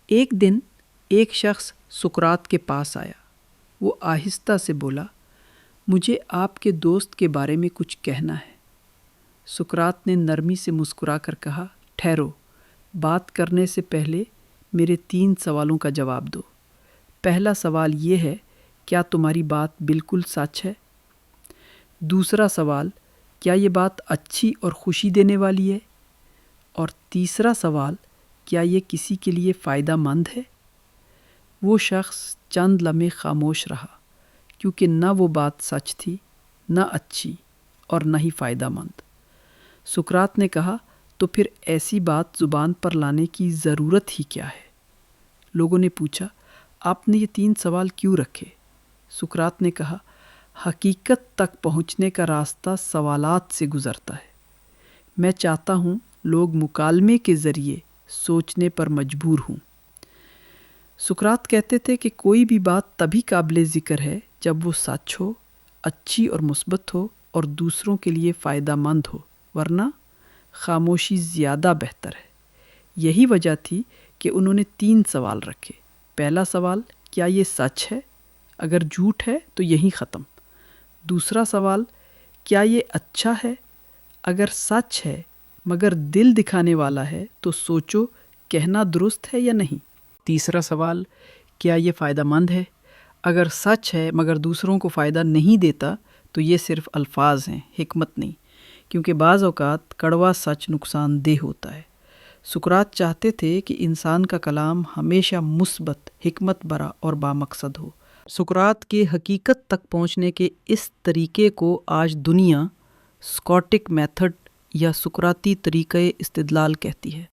ایک دن ایک شخص سقراط کے پاس آیا۔ وہ آہستہ سے بولا، مجھے آپ کے دوست کے بارے میں کچھ کہنا ہے۔ سقراط نے نرمی سے مسکرا کر کہا، ٹھہرو، بات کرنے سے پہلے میرے 3 سوالوں کا جواب دو۔ پہلا سوال یہ ہے، کیا تمہاری بات بالکل سچ ہے؟ دوسرا سوال، کیا یہ بات اچھی اور خوشی دینے والی ہے؟ اور تیسرا سوال، کیا یہ کسی کے لیے فائدہ مند ہے؟ وہ شخص چند لمحے خاموش رہا، کیونکہ نہ وہ بات سچ تھی، نہ اچھی، اور نہ ہی فائدہ مند۔ سقراط نے کہا، تو پھر ایسی بات زبان پر لانے کی ضرورت ہی کیا ہے؟ لوگوں نے پوچھا، آپ نے یہ 3 سوال کیوں رکھے؟ سقراط نے کہا، حقیقت تک پہنچنے کا راستہ سوالات سے گزرتا ہے۔ میں چاہتا ہوں لوگ مکالمے کے ذریعے سوچنے پر مجبور ہوں۔ سقراط کہتے تھے کہ کوئی بھی بات تبھی قابل ذکر ہے جب وہ سچ ہو، اچھی اور مثبت ہو اور دوسروں کے لیے فائدہ مند ہو، ورنہ خاموشی زیادہ بہتر ہے۔ یہی وجہ تھی کہ انہوں نے 3 سوال رکھے۔ پہلا سوال، کیا یہ سچ ہے؟ اگر جھوٹ ہے تو یہیں ختم۔ دوسرا سوال، کیا یہ اچھا ہے؟ اگر سچ ہے مگر دل دکھانے والا ہے تو سوچو کہنا درست ہے یا نہیں۔ تیسرا سوال، کیا یہ فائدہ مند ہے؟ اگر سچ ہے مگر دوسروں کو فائدہ نہیں دیتا تو یہ صرف الفاظ ہیں، حکمت نہیں، کیونکہ بعض اوقات کڑوا سچ نقصان دہ ہوتا ہے۔ سقراط چاہتے تھے کہ انسان کا کلام ہمیشہ مثبت، حکمت برا اور بامقصد ہو۔ سقراط کے حقیقت تک پہنچنے کے اس طریقے کو آج دنیا اسکوٹک میتھڈ یا سقراطی طریقۂ استدلال کہتی ہے۔